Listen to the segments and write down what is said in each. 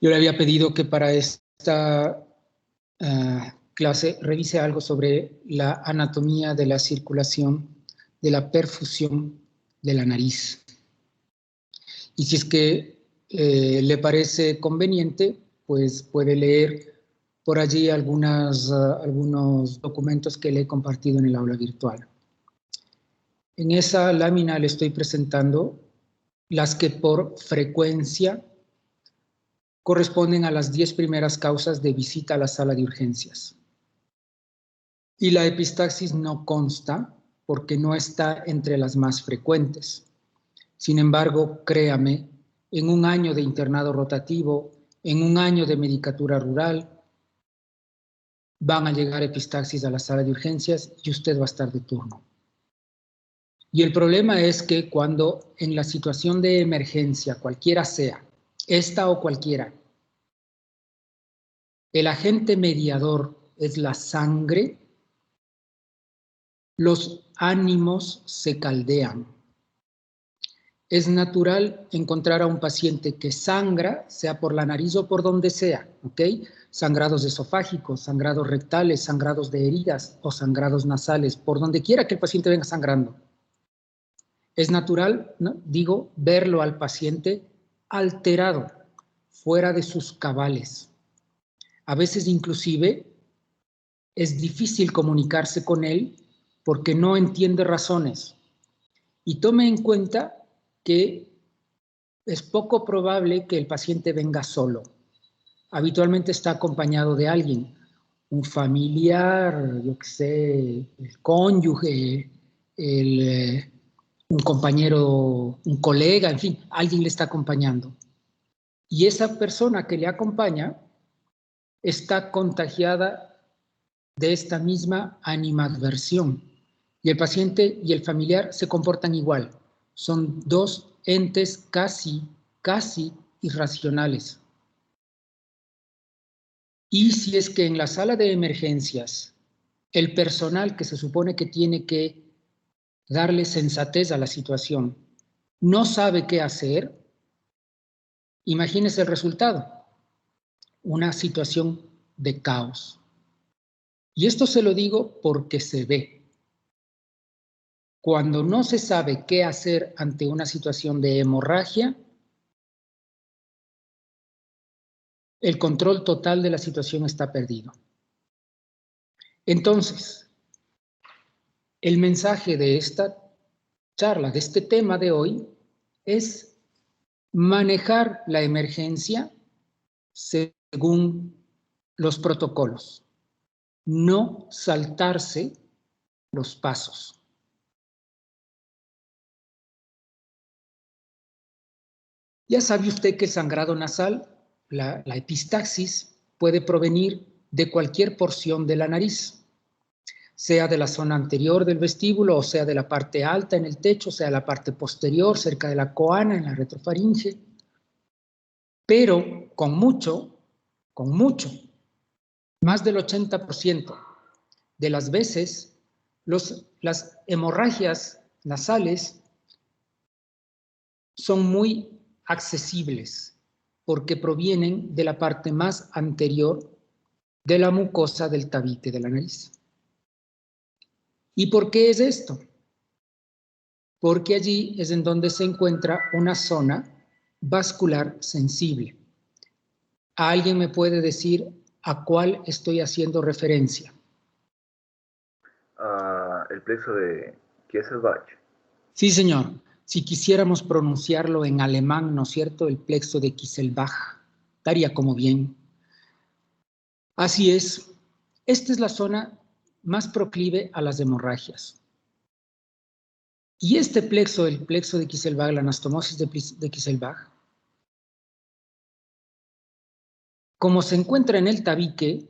Yo le había pedido que para esta clase revise algo sobre la anatomía de la circulación, de la perfusión de la nariz. Y si es que le parece conveniente, pues puede leer por allí algunos documentos que le he compartido en el aula virtual. En esa lámina le estoy presentando las que por frecuencia corresponden a las 10 primeras causas de visita a la sala de urgencias. Y la epistaxis no consta porque no está entre las más frecuentes. Sin embargo, créame, en un año de internado rotativo, en un año de medicatura rural, van a llegar epistaxis a la sala de urgencias y usted va a estar de turno. Y el problema es que cuando en la situación de emergencia, cualquiera sea, esta o cualquiera, el agente mediador es la sangre, los ánimos se caldean. Es natural encontrar a un paciente que sangra, sea por la nariz o por donde sea, ¿ok? Sangrados esofágicos, sangrados rectales, sangrados de heridas o sangrados nasales, por donde quiera que el paciente venga sangrando. Es natural, ¿no? Digo, verlo al paciente alterado, fuera de sus cabales. A veces inclusive es difícil comunicarse con él porque no entiende razones. Y tome en cuenta que es poco probable que el paciente venga solo. Habitualmente está acompañado de alguien, un familiar, yo qué sé, el cónyuge, un compañero, un colega, en fin, alguien le está acompañando. Y esa persona que le acompaña está contagiada de esta misma animadversión. Y el paciente y el familiar se comportan igual. Son dos entes casi irracionales. Y si es que en la sala de emergencias el personal que se supone que tiene que darle sensatez a la situación no sabe qué hacer, imagínese el resultado, una situación de caos. Y esto se lo digo porque se ve. Cuando no se sabe qué hacer ante una situación de hemorragia, el control total de la situación está perdido. Entonces, el mensaje de esta charla, de este tema de hoy, es manejar la emergencia según los protocolos, no saltarse los pasos. Ya sabe usted que el sangrado nasal, la epistaxis, puede provenir de cualquier porción de la nariz, sea de la zona anterior del vestíbulo, o sea de la parte alta en el techo, sea de la parte posterior, cerca de la coana, en la retrofaringe. Pero con mucho, más del 80% de las veces, las hemorragias nasales son muy accesibles porque provienen de la parte más anterior de la mucosa del tabique de la nariz. ¿Y por qué es esto? Porque allí es en donde se encuentra una zona vascular sensible. ¿Alguien me puede decir a cuál estoy haciendo referencia? El plexo de Kieselbach. Sí, señor. Si quisiéramos pronunciarlo en alemán, ¿no es cierto? El plexo de Kieselbach daría como bien. Así es. Esta es la zona más proclive a las hemorragias. Y este plexo, el plexo de Kieselbach, la anastomosis de Kieselbach, como se encuentra en el tabique,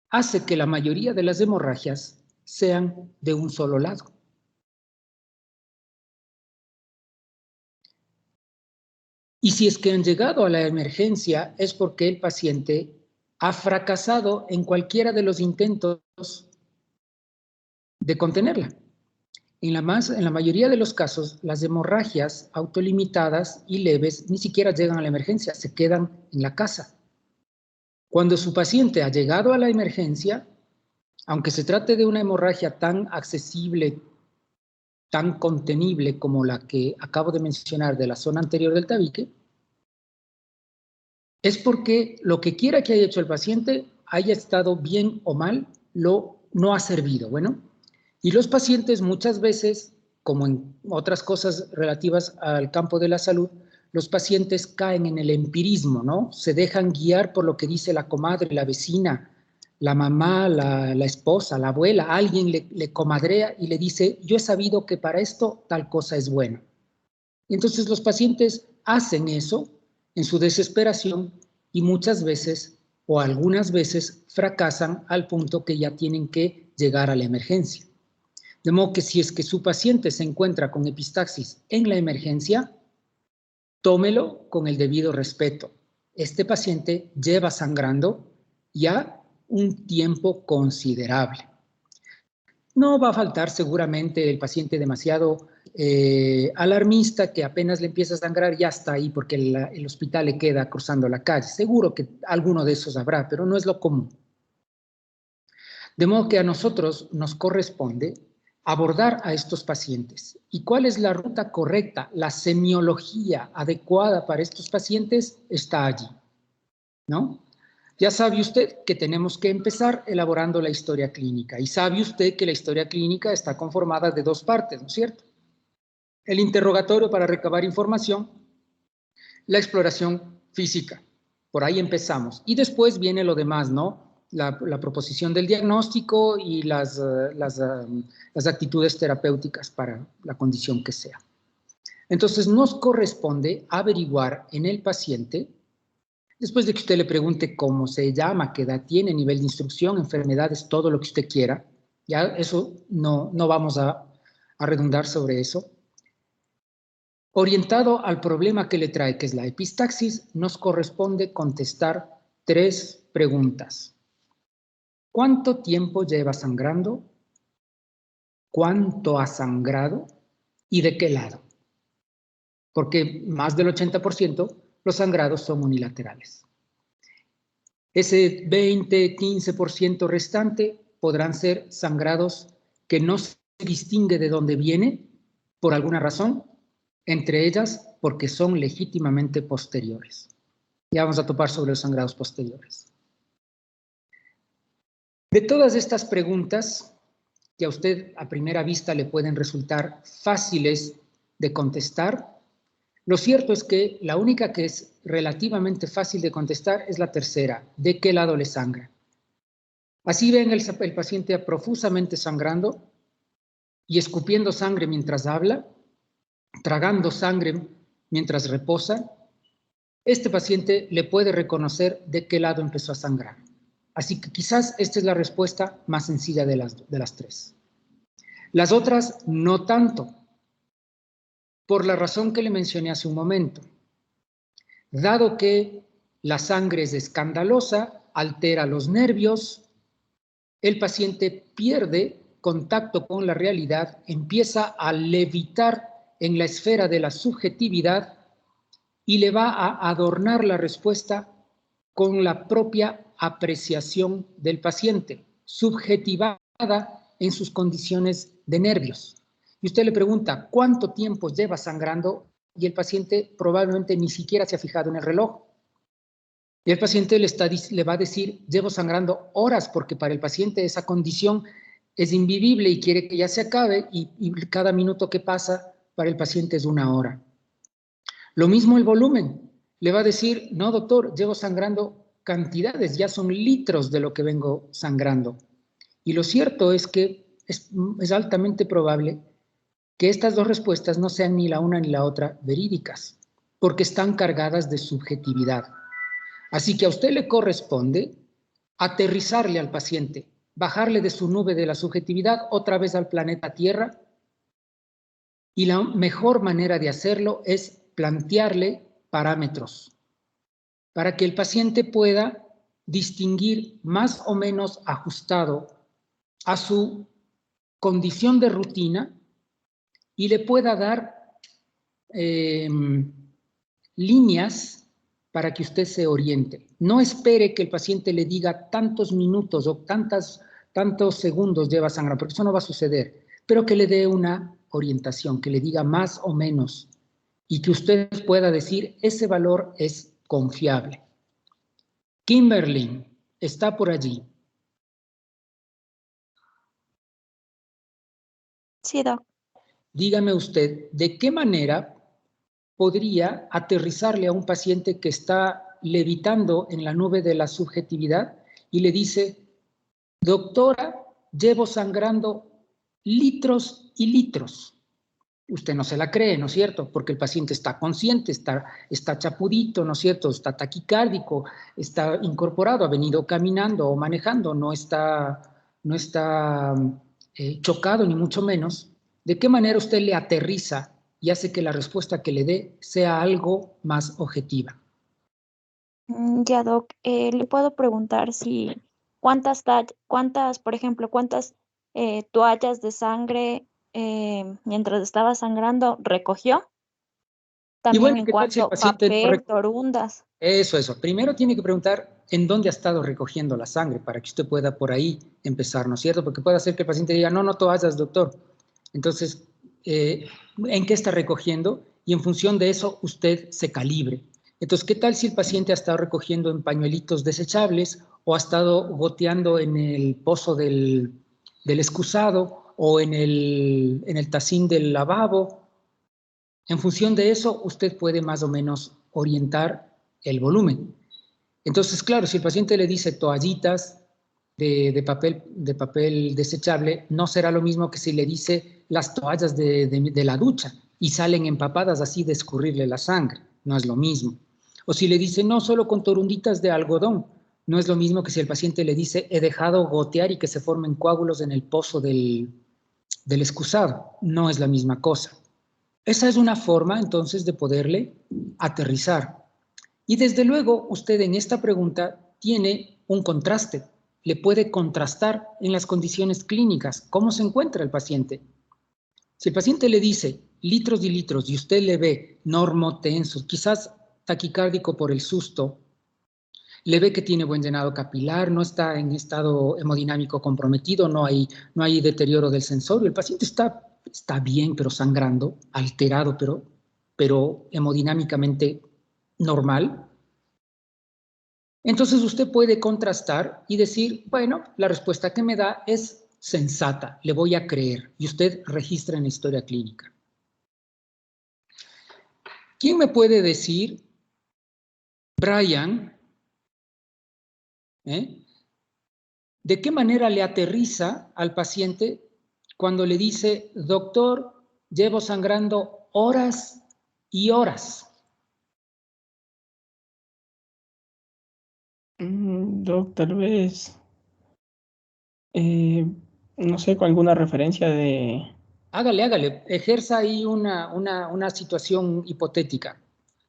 hace que la mayoría de las hemorragias sean de un solo lado. Y si es que han llegado a la emergencia es porque el paciente ha fracasado en cualquiera de los intentos de contenerla. En la mayoría de los casos, las hemorragias autolimitadas y leves ni siquiera llegan a la emergencia, se quedan en la casa. Cuando su paciente ha llegado a la emergencia, aunque se trate de una hemorragia tan accesible, tan contenible como la que acabo de mencionar de la zona anterior del tabique, es porque lo que quiera que haya hecho el paciente, haya estado bien o mal, no ha servido. Bueno, y los pacientes muchas veces, como en otras cosas relativas al campo de la salud, los pacientes caen en el empirismo, ¿no? Se dejan guiar por lo que dice la comadre, la vecina, la mamá, la esposa, la abuela. Alguien le comadrea y le dice, yo he sabido que para esto tal cosa es buena. Y entonces los pacientes hacen eso en su desesperación y muchas veces o algunas veces fracasan al punto que ya tienen que llegar a la emergencia. De modo que si es que su paciente se encuentra con epistaxis en la emergencia, tómelo con el debido respeto. Este paciente lleva sangrando ya un tiempo considerable. No va a faltar seguramente el paciente demasiado alarmista que apenas le empieza a sangrar, ya está ahí porque el hospital le queda cruzando la calle. Seguro que alguno de esos habrá, pero no es lo común. De modo que a nosotros nos corresponde abordar a estos pacientes. ¿Y cuál es la ruta correcta? La semiología adecuada para estos pacientes está allí, ¿no? Ya sabe usted que tenemos que empezar elaborando la historia clínica y sabe usted que la historia clínica está conformada de dos partes, ¿no es cierto? El interrogatorio para recabar información, la exploración física. Por ahí empezamos. Y después viene lo demás, ¿no? La proposición del diagnóstico y las actitudes terapéuticas para la condición que sea. Entonces, nos corresponde averiguar en el paciente, después de que usted le pregunte cómo se llama, qué edad tiene, nivel de instrucción, enfermedades, todo lo que usted quiera, ya eso no vamos a redundar sobre eso. Orientado al problema que le trae, que es la epistaxis, nos corresponde contestar 3 preguntas. ¿Cuánto tiempo lleva sangrando? ¿Cuánto ha sangrado? ¿Y de qué lado? Porque más del 80% los sangrados son unilaterales. Ese 20-15% restante podrán ser sangrados que no se distingue de dónde viene por alguna razón, entre ellas porque son legítimamente posteriores. Ya vamos a topar sobre los sangrados posteriores. De todas estas preguntas, que a usted a primera vista le pueden resultar fáciles de contestar, lo cierto es que la única que es relativamente fácil de contestar es la tercera, ¿de qué lado le sangra? Así ven el paciente profusamente sangrando y escupiendo sangre mientras habla, tragando sangre mientras reposa. Este paciente le puede reconocer de qué lado empezó a sangrar. Así que quizás esta es la respuesta más sencilla de las 3. Las otras no tanto, por la razón que le mencioné hace un momento. Dado que la sangre es escandalosa, altera los nervios, el paciente pierde contacto con la realidad, empieza a levitar en la esfera de la subjetividad y le va a adornar la respuesta con la propia apreciación del paciente, subjetivada en sus condiciones de nervios. Y usted le pregunta, ¿cuánto tiempo lleva sangrando? Y el paciente probablemente ni siquiera se ha fijado en el reloj. Y el paciente le va a decir, llevo sangrando horas, porque para el paciente esa condición es invivible y quiere que ya se acabe, y cada minuto que pasa para el paciente es 1 hora. Lo mismo el volumen. Le va a decir, no doctor, llevo sangrando cantidades, ya son litros de lo que vengo sangrando. Y lo cierto es que es altamente probable que estas 2 respuestas no sean ni la una ni la otra verídicas, porque están cargadas de subjetividad. Así que a usted le corresponde aterrizarle al paciente, bajarle de su nube de la subjetividad otra vez al planeta Tierra, y la mejor manera de hacerlo es plantearle parámetros para que el paciente pueda distinguir más o menos ajustado a su condición de rutina y le pueda dar líneas para que usted se oriente. No espere que el paciente le diga tantos minutos o tantos segundos lleva sangrando, porque eso no va a suceder, pero que le dé una orientación, que le diga más o menos, y que usted pueda decir, ese valor es confiable. Kimberly, está por allí. Sí, doc. Dígame usted, ¿de qué manera podría aterrizarle a un paciente que está levitando en la nube de la subjetividad y le dice, doctora, llevo sangrando litros y litros? Usted no se la cree, ¿no es cierto? Porque el paciente está consciente, está chapudito, ¿no es cierto? Está taquicárdico, está incorporado, ha venido caminando o manejando, no está chocado ni mucho menos. ¿De qué manera usted le aterriza y hace que la respuesta que le dé sea algo más objetiva? Ya, doc. Le puedo preguntar si por ejemplo, cuántas toallas de sangre mientras estaba sangrando recogió. Y También bueno, en ¿qué tal si el cuanto paciente no papel, torundas. Eso. Primero tiene que preguntar en dónde ha estado recogiendo la sangre para que usted pueda por ahí empezar, ¿no es cierto? Porque puede hacer que el paciente diga, no toallas, doctor. Entonces, ¿en qué está recogiendo? Y en función de eso, usted se calibre. Entonces, ¿qué tal si el paciente ha estado recogiendo en pañuelitos desechables o ha estado goteando en el pozo del excusado o en el tacín del lavabo? En función de eso, usted puede más o menos orientar el volumen. Entonces, claro, si el paciente le dice toallitas de papel desechable, no será lo mismo que si le dice las toallas de la ducha y salen empapadas así de escurrirle la sangre. No es lo mismo. O si le dice no, solo con torunditas de algodón. No es lo mismo que si el paciente le dice he dejado gotear y que se formen coágulos en el pozo del excusado. No es la misma cosa. Esa es una forma, entonces, de poderle aterrizar. Y desde luego, usted en esta pregunta tiene un contraste. Le puede contrastar en las condiciones clínicas cómo se encuentra el paciente. Si el paciente le dice litros y litros y usted le ve normotenso, quizás taquicárdico por el susto, le ve que tiene buen llenado capilar, no está en estado hemodinámico comprometido, no hay deterioro del sensorio, el paciente está bien, pero sangrando, alterado, pero hemodinámicamente normal. Entonces usted puede contrastar y decir, bueno, la respuesta que me da es sensata, le voy a creer, y usted registra en la historia clínica. ¿Quién me puede decir, Brian, de qué manera le aterriza al paciente cuando le dice, doctor, llevo sangrando horas y horas? Doc, tal vez, no sé, con alguna referencia de... Hágale, ejerza ahí una situación hipotética.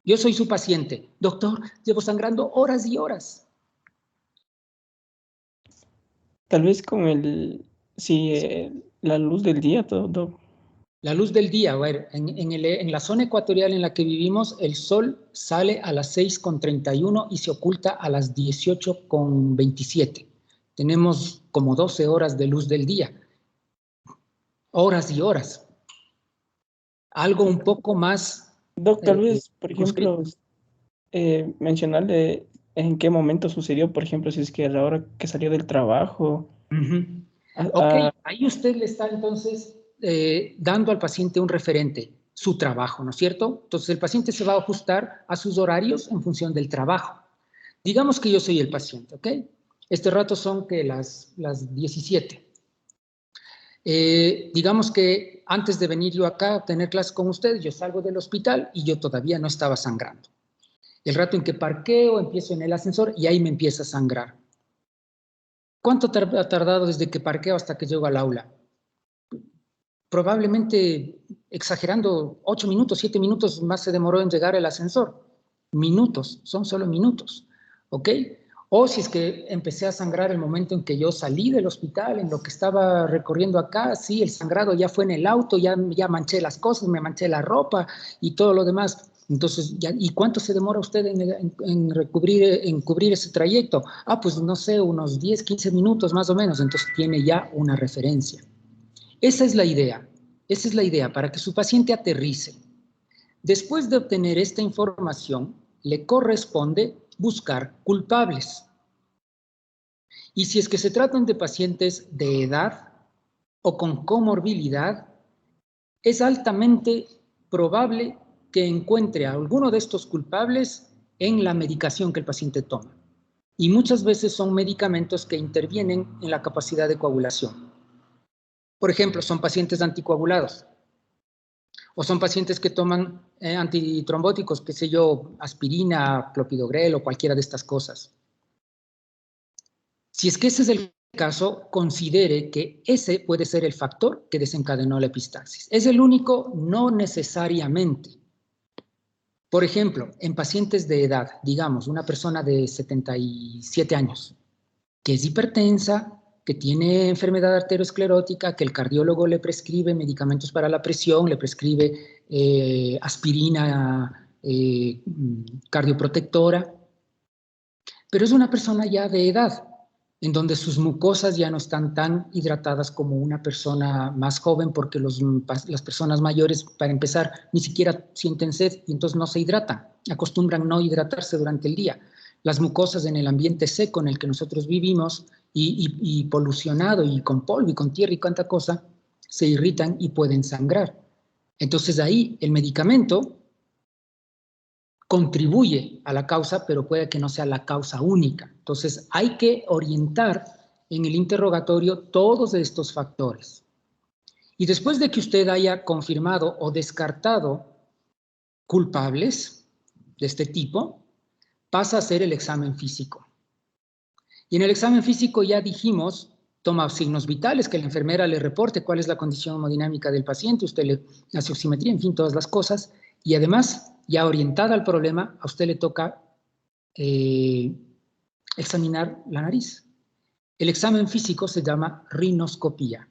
Yo soy su paciente. Doctor, llevo sangrando horas y horas. Tal vez con la luz del día, todo, Doc. La luz del día, a ver, en la zona ecuatorial en la que vivimos, el sol sale a las 6:31 y se oculta a las 18:27. Tenemos como 12 horas de luz del día. Horas y horas. Algo un poco más... Doc, tal vez, por ejemplo, mencionarle en qué momento sucedió, por ejemplo, si es que a la hora que salió del trabajo. Ok, ahí usted le está entonces dando al paciente un referente, su trabajo, ¿no es cierto? Entonces el paciente se va a ajustar a sus horarios en función del trabajo. Digamos que yo soy el paciente, ¿ok? Este rato son que las 17. Digamos que antes de venir yo acá a tener clases con ustedes, yo salgo del hospital y yo todavía no estaba sangrando. El rato en que parqueo, empiezo en el ascensor y ahí me empieza a sangrar. ¿Cuánto ha tardado desde que parqueo hasta que llego al aula? Probablemente, exagerando, 8 minutos, 7 minutos más se demoró en llegar el ascensor. Minutos, son solo minutos, ¿ok? O si es que empecé a sangrar el momento en que yo salí del hospital, en lo que estaba recorriendo acá, sí, el sangrado ya fue en el auto, ya manché las cosas, me manché la ropa y todo lo demás. Entonces, ¿y cuánto se demora usted en cubrir ese trayecto? Ah, pues no sé, unos 10, 15 minutos más o menos. Entonces tiene ya una referencia. Esa es la idea, para que su paciente aterrice. Después de obtener esta información, le corresponde buscar culpables. Y si es que se tratan de pacientes de edad o con comorbilidad, es altamente probable que encuentre a alguno de estos culpables en la medicación que el paciente toma. Y muchas veces son medicamentos que intervienen en la capacidad de coagulación. Por ejemplo, son pacientes anticoagulados. O son pacientes que toman antitrombóticos, qué sé yo, aspirina, clopidogrel o cualquiera de estas cosas. Si es que ese es el caso, considere que ese puede ser el factor que desencadenó la epistaxis. ¿Es el único? No necesariamente. Por ejemplo, en pacientes de edad, digamos, una persona de 77 años, que es hipertensa, que tiene enfermedad arteriosclerótica, que el cardiólogo le prescribe medicamentos para la presión, le prescribe aspirina cardioprotectora, pero es una persona ya de edad, en donde sus mucosas ya no están tan hidratadas como una persona más joven, porque las personas mayores, para empezar, ni siquiera sienten sed y entonces no se hidratan, acostumbran no hidratarse durante el día. Las mucosas en el ambiente seco en el que nosotros vivimos y polucionado y con polvo y con tierra y cuánta cosa, se irritan y pueden sangrar. Entonces ahí el medicamento contribuye a la causa, pero puede que no sea la causa única. Entonces, hay que orientar en el interrogatorio todos estos factores. Y después de que usted haya confirmado o descartado culpables de este tipo, pasa a hacer el examen físico. Y en el examen físico ya dijimos, toma signos vitales, que la enfermera le reporte cuál es la condición hemodinámica del paciente, usted le hace oximetría, en fin, todas las cosas, y además, ya orientada al problema, a usted le toca examinar la nariz. El examen físico se llama rinoscopía.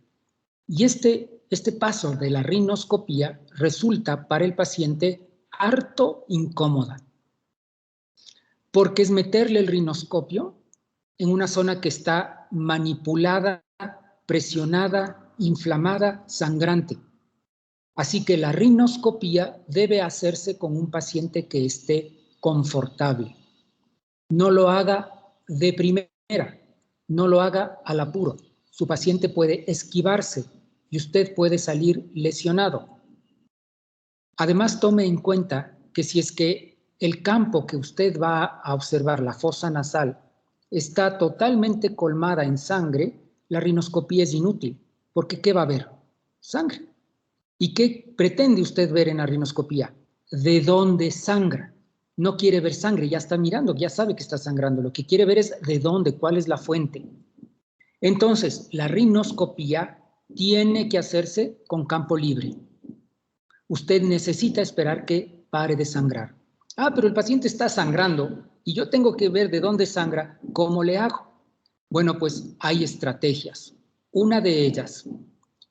Y este paso de la rinoscopía resulta para el paciente harto incómoda, porque es meterle el rinoscopio en una zona que está manipulada, presionada, inflamada, sangrante. Así que la rinoscopía debe hacerse con un paciente que esté confortable. No lo haga de primera, no lo haga al apuro. Su paciente puede esquivarse y usted puede salir lesionado. Además, tome en cuenta que si es que el campo que usted va a observar, la fosa nasal, está totalmente colmada en sangre, la rinoscopía es inútil, porque ¿qué va a ver? Sangre. ¿Y qué pretende usted ver en la rinoscopía? ¿De dónde sangra? No quiere ver sangre, ya está mirando, ya sabe que está sangrando. Lo que quiere ver es de dónde, cuál es la fuente. Entonces, la rinoscopía tiene que hacerse con campo libre. Usted necesita esperar que pare de sangrar. Ah, pero el paciente está sangrando y yo tengo que ver de dónde sangra, ¿cómo le hago? Bueno, pues hay estrategias. Una de ellas,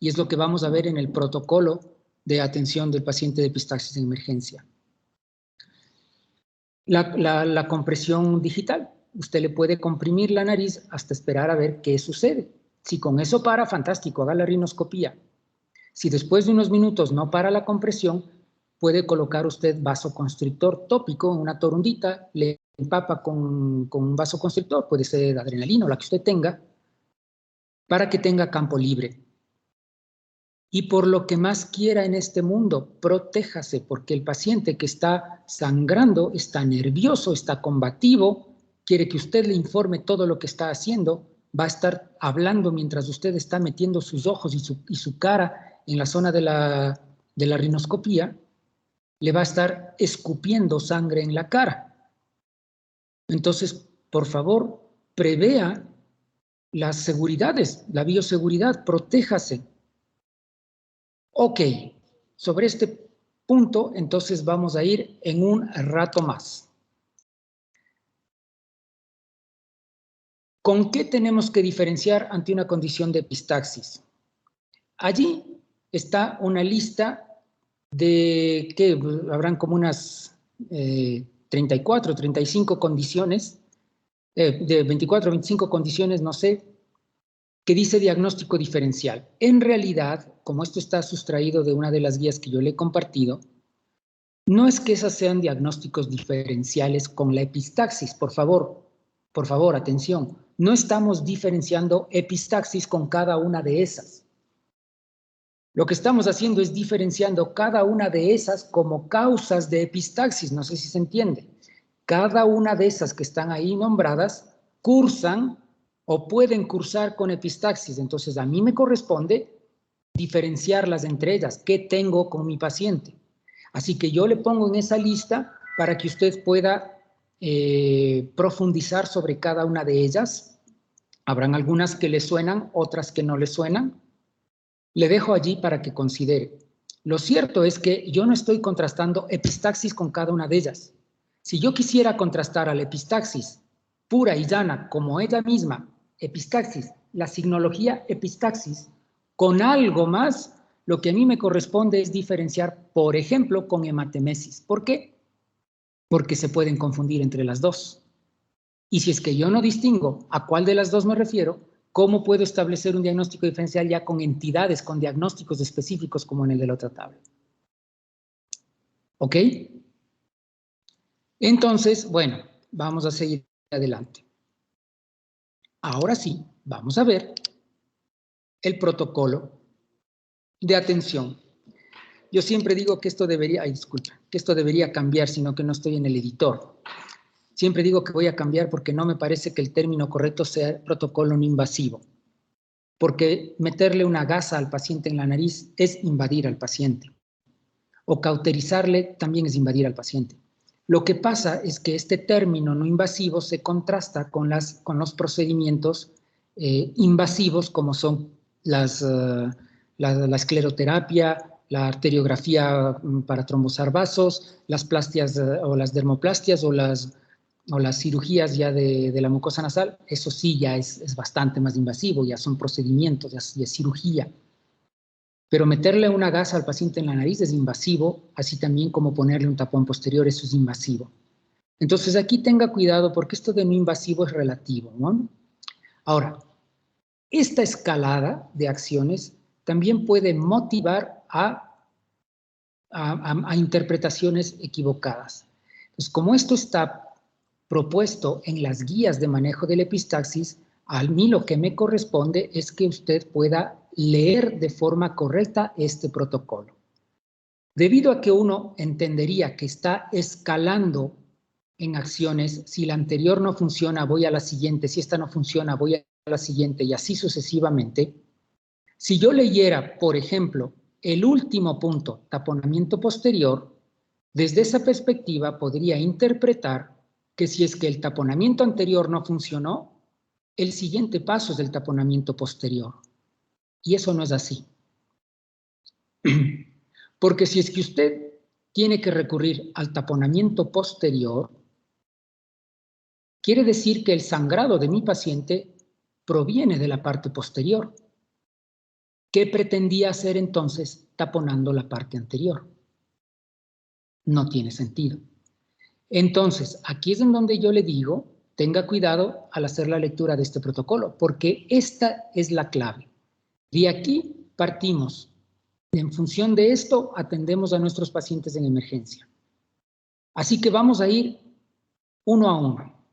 y es lo que vamos a ver en el protocolo de atención del paciente de epistaxis en emergencia. La compresión digital. Usted le puede comprimir la nariz hasta esperar a ver qué sucede. Si con eso para, fantástico, haga la rinoscopía. Si después de unos minutos no para la compresión, puede colocar usted vasoconstrictor tópico, una torundita, le empapa con un vasoconstrictor, puede ser adrenalina o la que usted tenga, para que tenga campo libre. Y por lo que más quiera en este mundo, protéjase, porque el paciente que está sangrando, está nervioso, está combativo, quiere que usted le informe todo lo que está haciendo, va a estar hablando mientras usted está metiendo sus ojos y su cara en la zona de la rinoscopía, le va a estar escupiendo sangre en la cara. Entonces, por favor, prevea las seguridades, la bioseguridad, protéjase. Ok, sobre este punto, entonces vamos a ir en un rato más. ¿Con qué tenemos que diferenciar ante una condición de epistaxis? Allí está una lista de que habrán como unas 34, 35 condiciones, de 24, 25 condiciones, no sé, que dice diagnóstico diferencial. En realidad, como esto está sustraído de una de las guías que yo le he compartido, no es que esas sean diagnósticos diferenciales con la epistaxis, por favor, atención. No estamos diferenciando epistaxis con cada una de esas. Lo que estamos haciendo es diferenciando cada una de esas como causas de epistaxis, no sé si se entiende. Cada una de esas que están ahí nombradas cursan o pueden cursar con epistaxis. Entonces, a mí me corresponde diferenciarlas entre ellas. ¿Qué tengo con mi paciente? Así que yo le pongo en esa lista para que usted pueda profundizar sobre cada una de ellas. Habrán algunas que le suenan, otras que no le suenan. Le dejo allí para que considere. Lo cierto es que yo no estoy contrastando epistaxis con cada una de ellas. Si yo quisiera contrastar a la epistaxis pura y llana como ella misma, epistaxis, la signología epistaxis, con algo más, lo que a mí me corresponde es diferenciar, por ejemplo, con hematemesis. ¿Por qué? Porque se pueden confundir entre las dos. Y si es que yo no distingo a cuál de las dos me refiero, ¿cómo puedo establecer un diagnóstico diferencial ya con entidades, con diagnósticos específicos como en el de la otra tabla? ¿Ok? Entonces, bueno, vamos a seguir adelante. Ahora sí, vamos a ver el protocolo de atención. Yo siempre digo que esto debería, que esto debería cambiar, sino que no estoy en el editor. Siempre digo que voy a cambiar porque no me parece que el término correcto sea protocolo no invasivo. Porque meterle una gasa al paciente en la nariz es invadir al paciente. O cauterizarle también es invadir al paciente. Lo que pasa es que este término no invasivo se contrasta con los procedimientos invasivos como son la escleroterapia, la arteriografía para trombosar vasos, las plastias o las dermoplastias o las cirugías ya de la mucosa nasal. Eso sí ya es bastante más invasivo, ya son procedimientos, ya es cirugía. Pero meterle una gasa al paciente en la nariz es invasivo, así también como ponerle un tapón posterior, eso es invasivo. Entonces aquí tenga cuidado porque esto de no invasivo es relativo, ¿no? Ahora, esta escalada de acciones también puede motivar a interpretaciones equivocadas. Entonces, como esto está propuesto en las guías de manejo del epistaxis, a mí lo que me corresponde es que usted pueda leer de forma correcta este protocolo. Debido a que uno entendería que está escalando en acciones, si la anterior no funciona, voy a la siguiente, si esta no funciona, voy a la siguiente y así sucesivamente. Si yo leyera, por ejemplo, el último punto, taponamiento posterior, desde esa perspectiva podría interpretar que si es que el taponamiento anterior no funcionó, el siguiente paso es el taponamiento posterior. Y eso no es así. Porque si es que usted tiene que recurrir al taponamiento posterior, quiere decir que el sangrado de mi paciente proviene de la parte posterior. ¿Qué pretendía hacer entonces taponando la parte anterior? No tiene sentido. Entonces, aquí es en donde yo le digo, tenga cuidado al hacer la lectura de este protocolo, porque esta es la clave. De aquí partimos. En función de esto, atendemos a nuestros pacientes en emergencia. Así que vamos a ir uno a uno.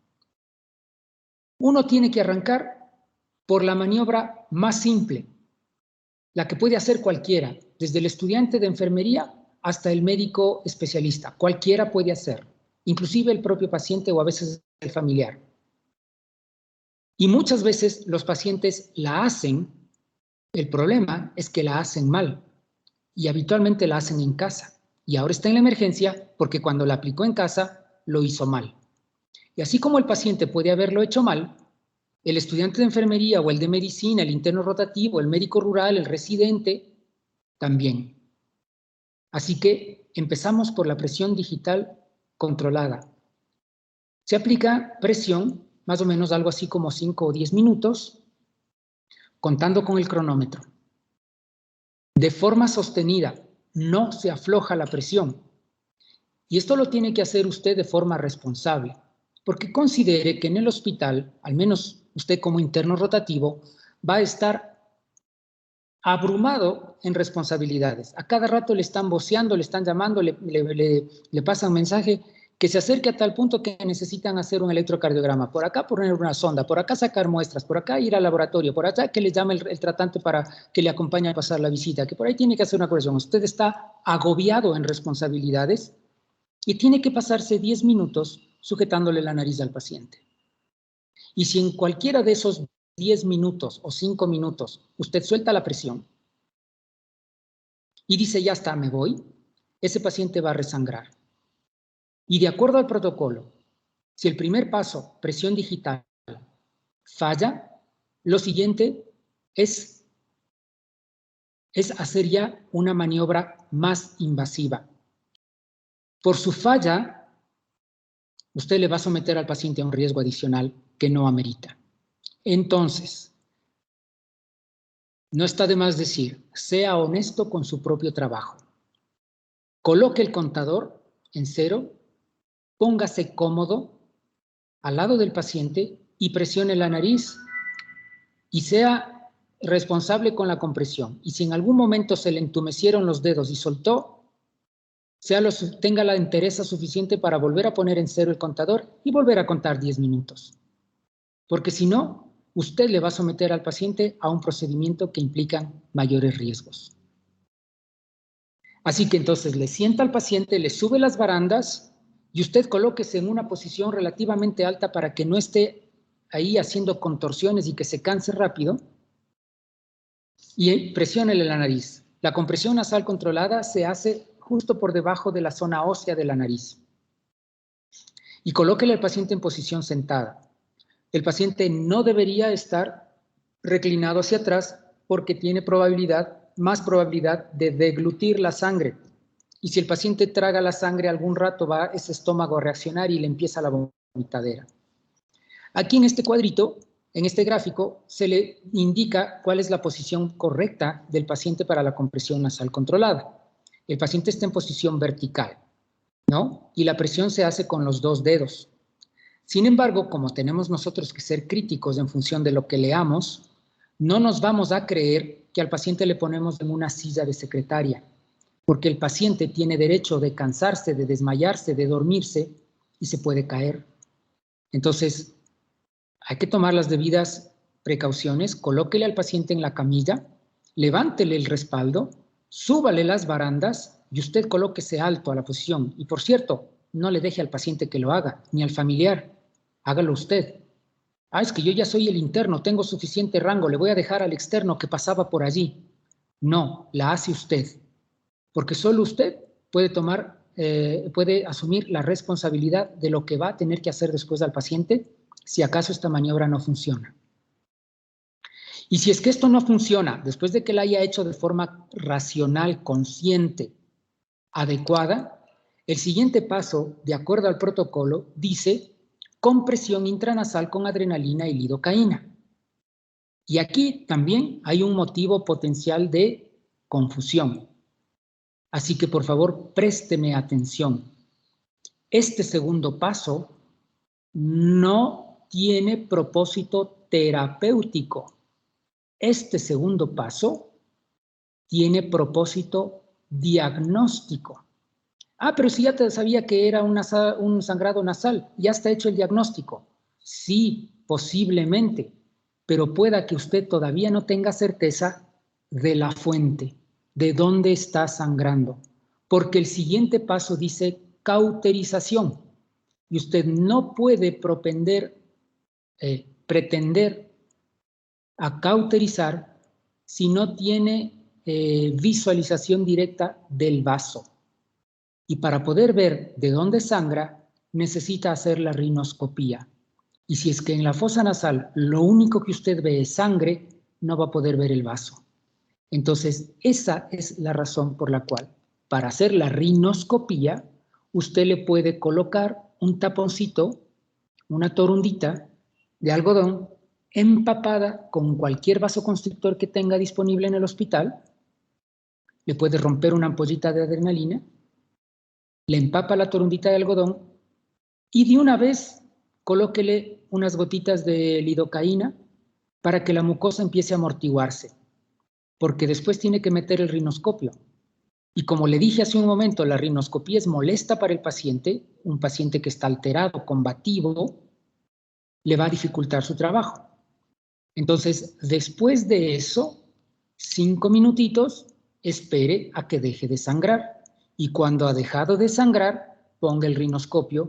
Uno tiene que arrancar por la maniobra más simple, la que puede hacer cualquiera, desde el estudiante de enfermería hasta el médico especialista. Cualquiera puede hacer, inclusive el propio paciente o a veces el familiar. Y muchas veces los pacientes la hacen, el problema es que la hacen mal y habitualmente la hacen en casa. Y ahora está en la emergencia porque cuando la aplicó en casa lo hizo mal. Y así como el paciente puede haberlo hecho mal, el estudiante de enfermería o el de medicina, el interno rotativo, el médico rural, el residente, también. Así que empezamos por la presión digital controlada. Se aplica presión más o menos algo así como 5 o 10 minutos, contando con el cronómetro. De forma sostenida, no se afloja la presión. Y esto lo tiene que hacer usted de forma responsable, porque considere que en el hospital, al menos usted como interno rotativo, va a estar abrumado en responsabilidades. A cada rato le están voceando, le están llamando, le pasan mensaje que se acerque a tal punto que necesitan hacer un electrocardiograma. Por acá poner una sonda, por acá sacar muestras, por acá ir al laboratorio, por acá que le llame el tratante para que le acompañe a pasar la visita, que por ahí tiene que hacer una corrección. Usted está agobiado en responsabilidades y tiene que pasarse 10 minutos sujetándole la nariz al paciente. Y si en cualquiera de esos 10 minutos o 5 minutos usted suelta la presión y dice, ya está, me voy, ese paciente va a resangrar. Y de acuerdo al protocolo, si el primer paso, presión digital, falla, lo siguiente es hacer ya una maniobra más invasiva. Por su falla, usted le va a someter al paciente a un riesgo adicional que no amerita. Entonces, no está de más decir, sea honesto con su propio trabajo. Coloque el contador en 0, póngase cómodo al lado del paciente y presione la nariz y sea responsable con la compresión. Y si en algún momento se le entumecieron los dedos y soltó, tenga la entereza suficiente para volver a poner en 0 el contador y volver a contar 10 minutos. Porque si no, usted le va a someter al paciente a un procedimiento que implica mayores riesgos. Así que entonces le sienta al paciente, le sube las barandas y usted colóquese en una posición relativamente alta para que no esté ahí haciendo contorsiones y que se canse rápido. Y presiónele la nariz. La compresión nasal controlada se hace justo por debajo de la zona ósea de la nariz. Y colóquele al paciente en posición sentada. El paciente no debería estar reclinado hacia atrás porque tiene más probabilidad de deglutir la sangre. Y si el paciente traga la sangre algún rato, va ese estómago a reaccionar y le empieza la vomitadera. Aquí en este cuadrito, en este gráfico, se le indica cuál es la posición correcta del paciente para la compresión nasal controlada. El paciente está en posición vertical, ¿no? Y la presión se hace con los 2 dedos. Sin embargo, como tenemos nosotros que ser críticos en función de lo que leamos, no nos vamos a creer que al paciente le ponemos en una silla de secretaria, porque el paciente tiene derecho de cansarse, de desmayarse, de dormirse y se puede caer. Entonces, hay que tomar las debidas precauciones, colóquele al paciente en la camilla, levántele el respaldo, súbale las barandas y usted colóquese alto a la posición. Y por cierto, no le deje al paciente que lo haga, ni al familiar, hágalo usted. Ah, es que yo ya soy el interno, tengo suficiente rango, le voy a dejar al externo que pasaba por allí. No, la hace usted, porque solo usted puede asumir la responsabilidad de lo que va a tener que hacer después al paciente si acaso esta maniobra no funciona. Y si es que esto no funciona, después de que la haya hecho de forma racional, consciente, adecuada, el siguiente paso, de acuerdo al protocolo, dice compresión intranasal con adrenalina y lidocaína. Y aquí también hay un motivo potencial de confusión. Así que por favor, présteme atención. Este segundo paso no tiene propósito terapéutico. Este segundo paso tiene propósito diagnóstico. Ah, pero si ya te sabía que era un sangrado nasal, ya está hecho el diagnóstico. Sí, posiblemente, pero pueda que usted todavía no tenga certeza de la fuente, de dónde está sangrando, porque el siguiente paso dice cauterización, y usted no puede pretender a cauterizar si no tiene visualización directa del vaso. Y para poder ver de dónde sangra, necesita hacer la rinoscopía. Y si es que en la fosa nasal lo único que usted ve es sangre, no va a poder ver el vaso. Entonces, esa es la razón por la cual, para hacer la rinoscopía, usted le puede colocar un taponcito, una torundita, de algodón empapada con cualquier vasoconstrictor que tenga disponible en el hospital. Le puede romper una ampollita de adrenalina, le empapa la torundita de algodón y de una vez colóquele unas gotitas de lidocaína para que la mucosa empiece a amortiguarse, porque después tiene que meter el rinoscopio. Y como le dije hace un momento, la rinoscopía es molesta para el paciente, un paciente que está alterado, combativo, le va a dificultar su trabajo. Entonces, después de eso, 5 minutitos, espere a que deje de sangrar. Y cuando ha dejado de sangrar, ponga el rinoscopio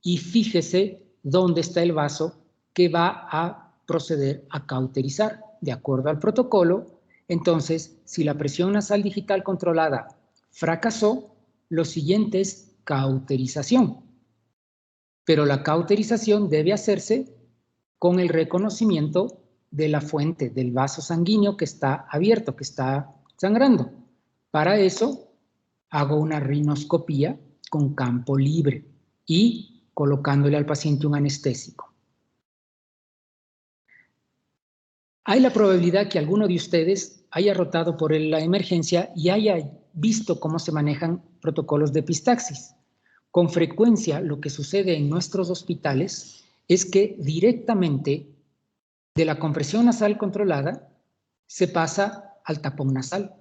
y fíjese dónde está el vaso que va a proceder a cauterizar. De acuerdo al protocolo, entonces, si la presión nasal digital controlada fracasó, lo siguiente es cauterización. Pero la cauterización debe hacerse con el reconocimiento de la fuente del vaso sanguíneo que está abierto, que está sangrando. Para eso hago una rinoscopía con campo libre y colocándole al paciente un anestésico. Hay la probabilidad que alguno de ustedes haya rotado por la emergencia y haya visto cómo se manejan protocolos de epistaxis. Con frecuencia lo que sucede en nuestros hospitales es que directamente de la compresión nasal controlada se pasa al tapón nasal.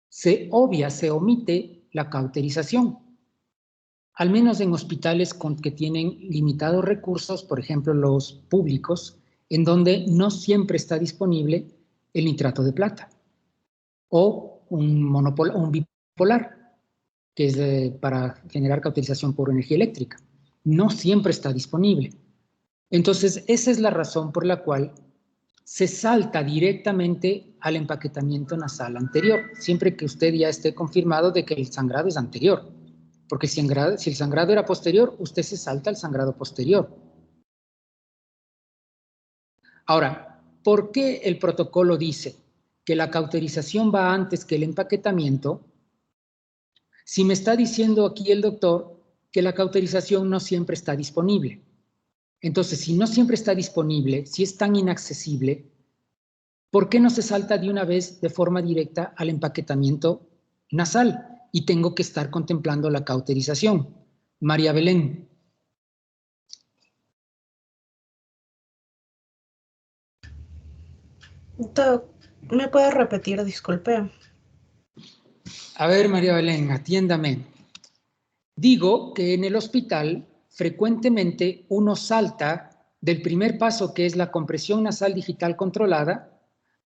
Se obvia, se omite la cauterización. Al menos en hospitales que tienen limitados recursos, por ejemplo los públicos, en donde no siempre está disponible el nitrato de plata o un bipolar, que es para generar cauterización por energía eléctrica. No siempre está disponible. Entonces, esa es la razón por la cual se salta directamente al empaquetamiento nasal anterior, siempre que usted ya esté confirmado de que el sangrado es anterior. Porque si el sangrado era posterior, usted se salta al sangrado posterior. Ahora, ¿por qué el protocolo dice que la cauterización va antes que el empaquetamiento? Si me está diciendo aquí el doctor que la cauterización no siempre está disponible. Entonces, si no siempre está disponible, si es tan inaccesible, ¿por qué no se salta de una vez de forma directa al empaquetamiento nasal? Y tengo que estar contemplando la cauterización. María Belén. Doc, ¿me puede repetir? Disculpe. A ver, María Belén, atiéndame. Digo que en el hospital frecuentemente uno salta del primer paso, que es la compresión nasal digital controlada,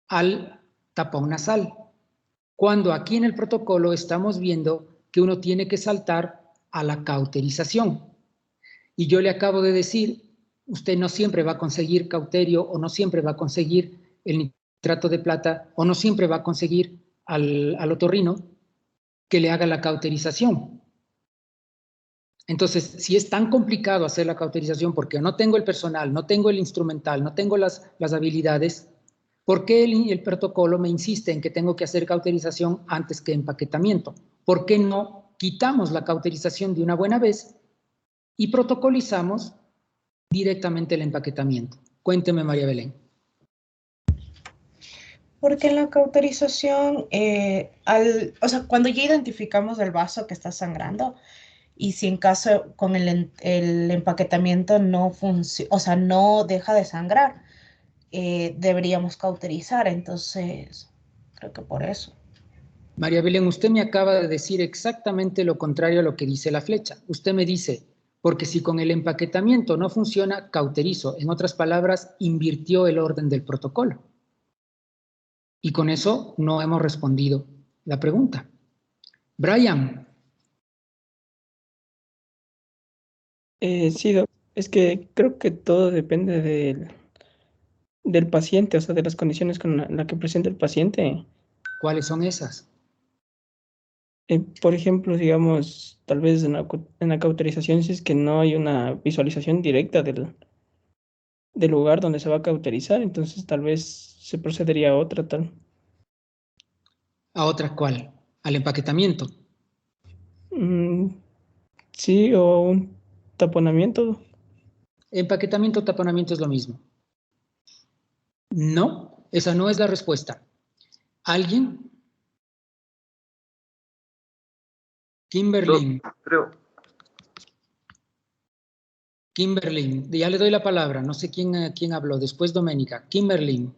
al tapón nasal. Cuando aquí en el protocolo estamos viendo que uno tiene que saltar a la cauterización. Y yo le acabo de decir, usted no siempre va a conseguir cauterio o no siempre va a conseguir el nitrato de plata o no siempre va a conseguir al otorrino que le haga la cauterización. Entonces, si es tan complicado hacer la cauterización porque no tengo el personal, no tengo el instrumental, no tengo las habilidades, ¿por qué el protocolo me insiste en que tengo que hacer cauterización antes que empaquetamiento? ¿Por qué no quitamos la cauterización de una buena vez y protocolizamos directamente el empaquetamiento? Cuénteme, María Belén. Porque en la cauterización, cuando ya identificamos el vaso que está sangrando, y si en caso con el empaquetamiento no funciona, o sea, no deja de sangrar, deberíamos cauterizar. Entonces, creo que por eso. María Belén, usted me acaba de decir exactamente lo contrario a lo que dice la flecha. Usted me dice, porque si con el empaquetamiento no funciona, cauterizo. En otras palabras, invirtió el orden del protocolo. Y con eso no hemos respondido la pregunta. Brian. Sí, doc. Es que creo que todo depende del paciente, o sea, de las condiciones con la que presenta el paciente. ¿Cuáles son esas? Por ejemplo, digamos, tal vez en la cauterización, si es que no hay una visualización directa del lugar donde se va a cauterizar, entonces tal vez se procedería a otra tal. ¿A otra cuál? ¿Al empaquetamiento? Sí, o un taponamiento. Empaquetamiento o taponamiento es lo mismo. No, esa no es la respuesta. ¿Alguien? Kimberly. Creo. Kimberly, ya le doy la palabra. No sé quién habló. Después Doménica. Kimberly.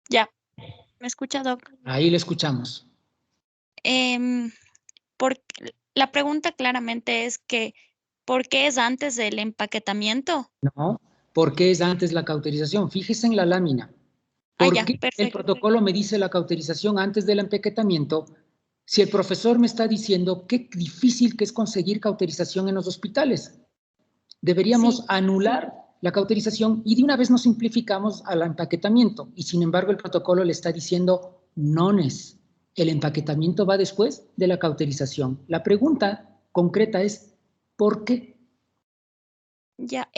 Ya, ¿me escucha, Doc? Ahí le escuchamos. La pregunta claramente es que, ¿por qué es antes del empaquetamiento? No, ¿por qué es antes la cauterización? Fíjese en la lámina. ¿Por ya, qué el perfecto. protocolo me dice la cauterización antes del empaquetamiento? Si el profesor me está diciendo qué difícil que es conseguir cauterización en los hospitales. Deberíamos anular la cauterización y de una vez nos simplificamos al empaquetamiento. Y sin embargo, el protocolo le está diciendo, nones, el empaquetamiento va después de la cauterización. La pregunta concreta es, ¿por qué? Ya,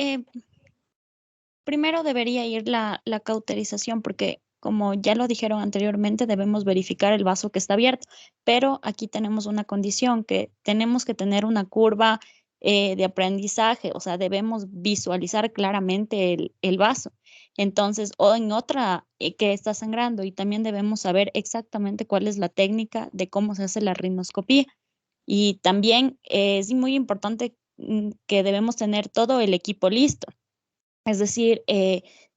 primero debería ir la cauterización porque, como ya lo dijeron anteriormente, debemos verificar el vaso que está abierto. Pero aquí tenemos una condición, que tenemos que tener una curva de aprendizaje, o sea, debemos visualizar claramente el vaso. Entonces, o en otra que está sangrando, y también debemos saber exactamente cuál es la técnica de cómo se hace la rinoscopía. Y también es muy importante que debemos tener todo el equipo listo. Es decir,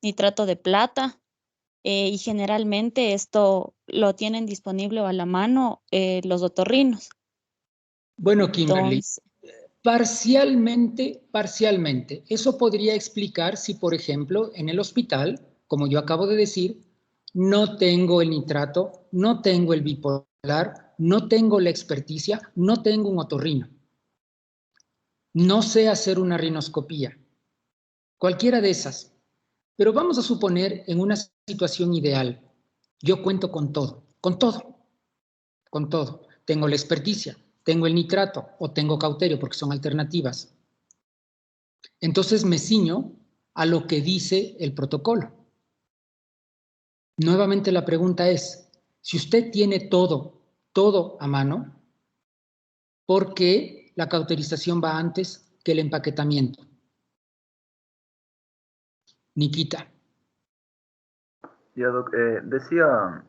nitrato de plata, y generalmente esto lo tienen disponible a la mano los otorrinos. Bueno, Kimberly, Entonces, parcialmente. Eso podría explicar si, por ejemplo, en el hospital, como yo acabo de decir, no tengo el nitrato, no tengo el bipolar, no tengo la experticia, no tengo un otorrino. No sé hacer una rinoscopía. Cualquiera de esas. Pero vamos a suponer en una situación ideal. Yo cuento con todo, con todo, con todo. Tengo la experticia, tengo el nitrato o tengo cauterio porque son alternativas. Entonces me ciño a lo que dice el protocolo. Nuevamente la pregunta es, si usted tiene todo a mano, ¿por qué la cauterización va antes que el empaquetamiento? Nikita. Ya, Doc, decía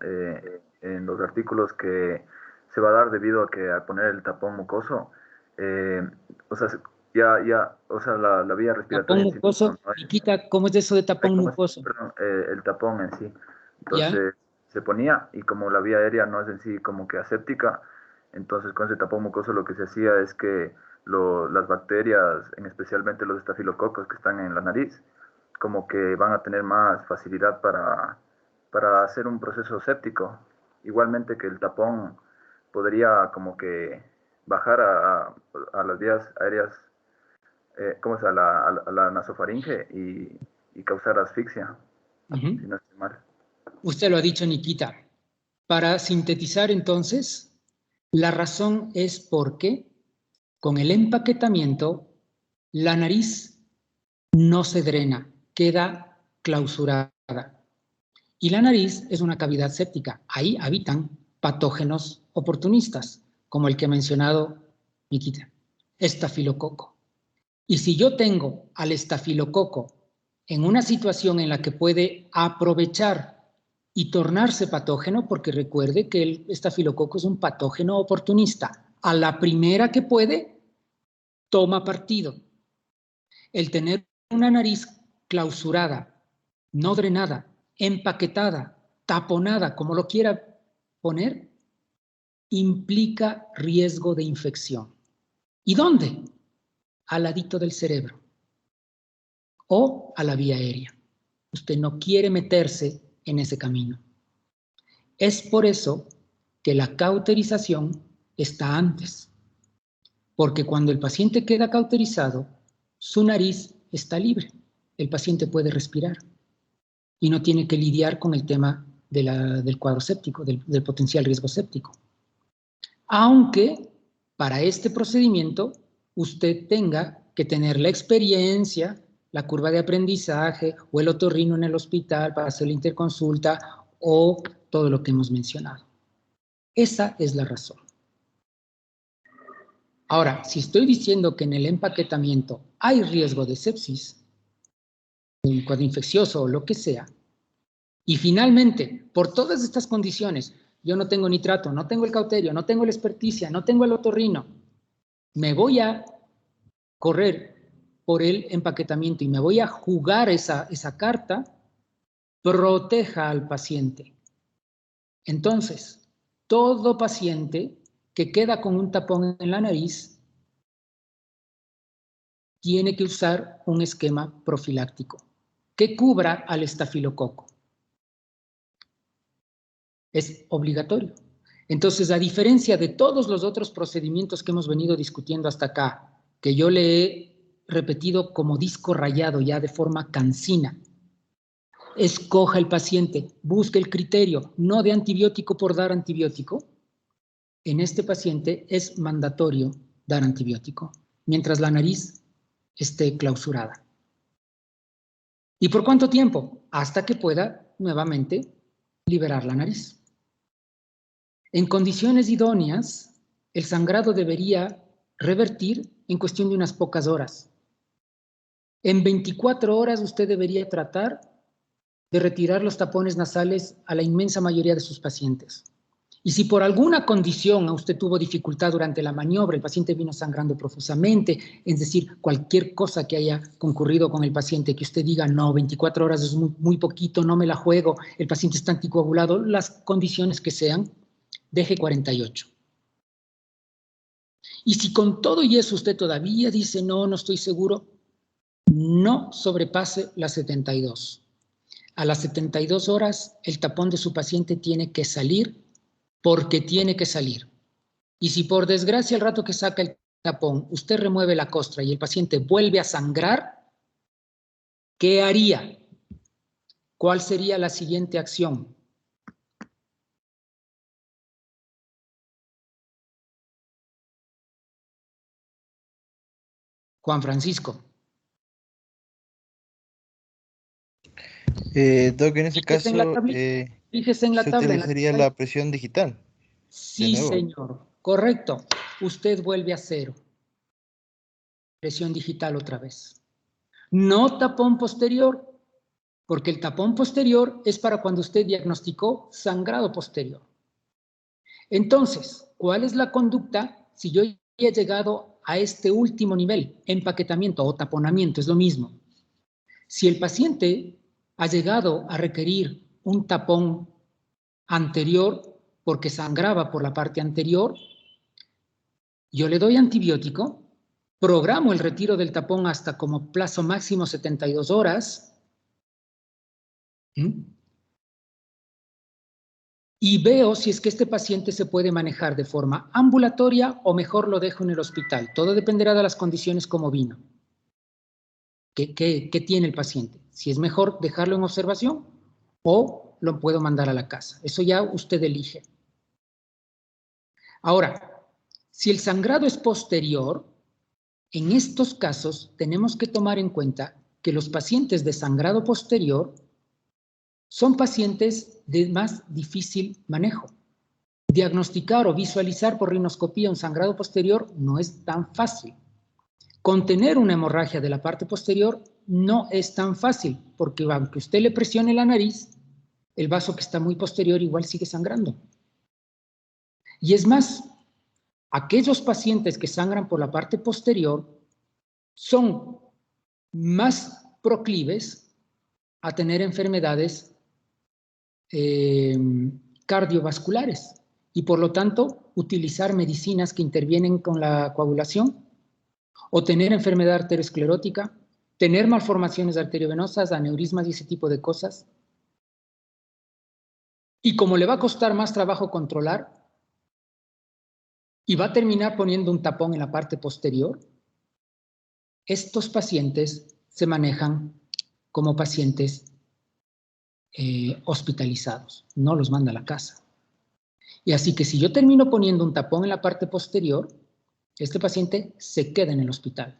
en los artículos que se va a dar debido a que al poner el tapón mucoso, o sea, o sea, la vía respiratoria Tapón en sí misma, mucoso. Nikita, ¿cómo es eso de tapón ¿cómo es? mucoso? Perdón, el tapón en sí. ¿Ya? Entonces se ponía y como la vía aérea no es en sí como que aséptica, entonces con ese tapón mucoso lo que se hacía es que las bacterias, en especialmente los estafilococos que están en la nariz, como que van a tener más facilidad para hacer un proceso séptico. Igualmente que el tapón podría como que bajar a las vías aéreas, ¿cómo se llama? A la nasofaringe y causar asfixia, si no estoy mal. Usted lo ha dicho, Nikita. Para sintetizar entonces, la razón es porque con el empaquetamiento la nariz no se drena, queda clausurada. Y la nariz es una cavidad séptica. Ahí habitan patógenos oportunistas, como el que ha mencionado Nikita, estafilococo. Y si yo tengo al estafilococo en una situación en la que puede aprovechar y tornarse patógeno, porque recuerde que el estafilococo es un patógeno oportunista, a la primera que puede, toma partido. El tener una nariz clausurada, no drenada, empaquetada, taponada, como lo quiera poner, implica riesgo de infección. ¿Y dónde? Al ladito del cerebro o a la vía aérea. Usted no quiere meterse en ese camino. Es por eso que la cauterización está antes, porque cuando el paciente queda cauterizado, su nariz está libre, el paciente puede respirar y no tiene que lidiar con el tema del cuadro séptico, del potencial riesgo séptico. Aunque para este procedimiento usted tenga que tener la experiencia, la curva de aprendizaje o el otorrino en el hospital para hacer la interconsulta o todo lo que hemos mencionado. Esa es la razón. Ahora, si estoy diciendo que en el empaquetamiento hay riesgo de sepsis, un cuadro infeccioso o lo que sea, y finalmente, por todas estas condiciones, yo no tengo nitrato, no tengo el cauterio, no tengo la experticia, no tengo el otorrino, me voy a correr por el empaquetamiento y me voy a jugar esa carta, proteja al paciente. Entonces, todo paciente que queda con un tapón en la nariz tiene que usar un esquema profiláctico que cubra al estafilococo. Es obligatorio. Entonces, a diferencia de todos los otros procedimientos que hemos venido discutiendo hasta acá, que yo le he repetido como disco rayado ya de forma cansina, escoja el paciente, busque el criterio, no de antibiótico por dar antibiótico. En este paciente es mandatorio dar antibiótico, mientras la nariz esté clausurada. ¿Y por cuánto tiempo? Hasta que pueda nuevamente liberar la nariz. En condiciones idóneas, el sangrado debería revertir en cuestión de unas pocas horas. En 24 horas usted debería tratar de retirar los tapones nasales a la inmensa mayoría de sus pacientes. Y si por alguna condición usted tuvo dificultad durante la maniobra, el paciente vino sangrando profusamente, es decir, cualquier cosa que haya concurrido con el paciente, que usted diga, no, 24 horas es muy poquito, no me la juego, el paciente está anticoagulado, las condiciones que sean, deje 48. Y si con todo y eso usted todavía dice, no, no estoy seguro, no sobrepase las 72. A las 72 horas, el tapón de su paciente tiene que salir porque tiene que salir. Y si por desgracia al rato que saca el tapón, usted remueve la costra y el paciente vuelve a sangrar, ¿qué haría? ¿Cuál sería la siguiente acción? Juan Francisco. Doc, en ese caso, Fíjese en la se tabla. utilizaría la presión digital. Sí, señor. Correcto. Usted vuelve a cero. Presión digital otra vez. No tapón posterior, porque el tapón posterior es para cuando usted diagnosticó sangrado posterior. Entonces, ¿cuál es la conducta si yo he llegado a este último nivel? Empaquetamiento o taponamiento, es lo mismo. Si el paciente ha llegado a requerir un tapón anterior porque sangraba por la parte anterior, yo le doy antibiótico, programo el retiro del tapón hasta como plazo máximo 72 horas y veo si es que este paciente se puede manejar de forma ambulatoria o mejor lo dejo en el hospital. Todo dependerá de las condiciones como vino. ¿Qué tiene el paciente? Si es mejor dejarlo en observación o lo puedo mandar a la casa. Eso ya usted elige. Ahora, si el sangrado es posterior, en estos casos tenemos que tomar en cuenta que los pacientes de sangrado posterior son pacientes de más difícil manejo. Diagnosticar o visualizar por rinoscopía un sangrado posterior no es tan fácil. Contener una hemorragia de la parte posterior no es tan fácil, porque aunque usted le presione la nariz, el vaso que está muy posterior igual sigue sangrando. Y es más, aquellos pacientes que sangran por la parte posterior son más proclives a tener enfermedades cardiovasculares y por lo tanto utilizar medicinas que intervienen con la coagulación o tener enfermedad arteriosclerótica, tener malformaciones arteriovenosas, aneurismas y ese tipo de cosas. Y como le va a costar más trabajo controlar y va a terminar poniendo un tapón en la parte posterior, estos pacientes se manejan como pacientes hospitalizados, no los manda a la casa. Y así que si yo termino poniendo un tapón en la parte posterior, este paciente se queda en el hospital.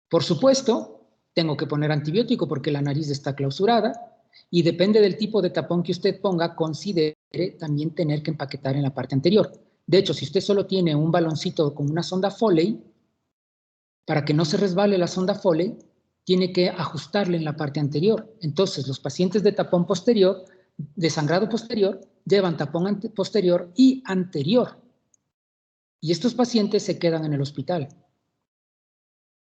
Por supuesto, tengo que poner antibiótico porque la nariz está clausurada y depende del tipo de tapón que usted ponga, considere también tener que empaquetar en la parte anterior. De hecho, si usted solo tiene un baloncito con una sonda Foley, para que no se resbale la sonda Foley, tiene que ajustarle en la parte anterior. Entonces, los pacientes de tapón posterior, de sangrado posterior, llevan tapón posterior y anterior. Y estos pacientes se quedan en el hospital.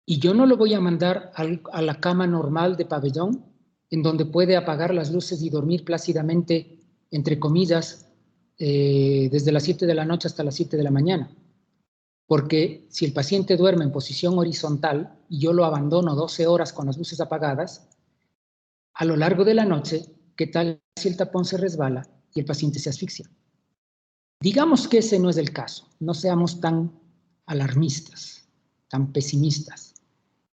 Y yo no lo voy a mandar a la cama normal de pabellón, en donde puede apagar las luces y dormir plácidamente, entre comillas, desde las 7 de la noche hasta las 7 de la mañana. Porque si el paciente duerme en posición horizontal y yo lo abandono 12 horas con las luces apagadas, a lo largo de la noche, ¿qué tal si el tapón se resbala y el paciente se asfixia? Digamos que ese no es el caso, no seamos tan alarmistas, tan pesimistas.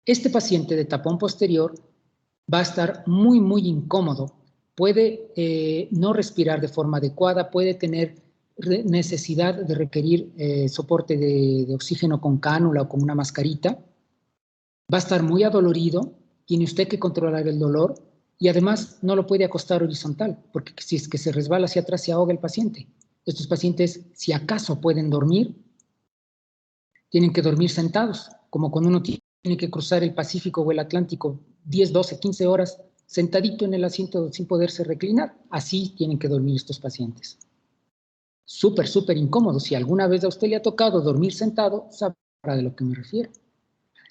Este paciente de tapón posterior va a estar muy, muy incómodo, puede no respirar de forma adecuada, puede tener necesidad de requerir soporte de oxígeno con cánula o con una mascarita, va a estar muy adolorido, tiene usted que controlar el dolor y además no lo puede acostar horizontal, porque si es que se resbala hacia atrás se ahoga el paciente. Estos pacientes, si acaso pueden dormir, tienen que dormir sentados, como cuando uno tiene que cruzar el Pacífico o el Atlántico 10, 12, 15 horas sentadito en el asiento sin poderse reclinar. Así tienen que dormir estos pacientes. Súper, súper incómodo. Si alguna vez a usted le ha tocado dormir sentado, sabrá de lo que me refiero.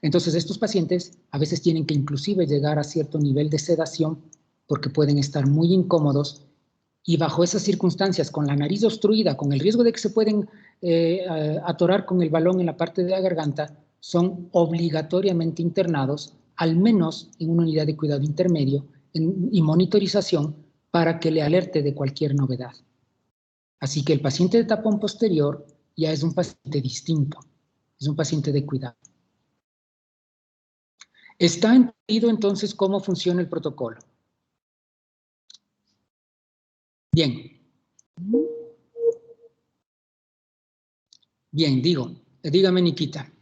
Entonces, estos pacientes a veces tienen que inclusive llegar a cierto nivel de sedación porque pueden estar muy incómodos y bajo esas circunstancias, con la nariz obstruida, con el riesgo de que se pueden atorar con el balón en la parte de la garganta, son obligatoriamente internados, al menos en una unidad de cuidado intermedio y monitorización para que le alerte de cualquier novedad. Así que el paciente de tapón posterior ya es un paciente distinto, es un paciente de cuidado. ¿Está entendido entonces cómo funciona el protocolo? Bien. Bien, dígame, Nikita.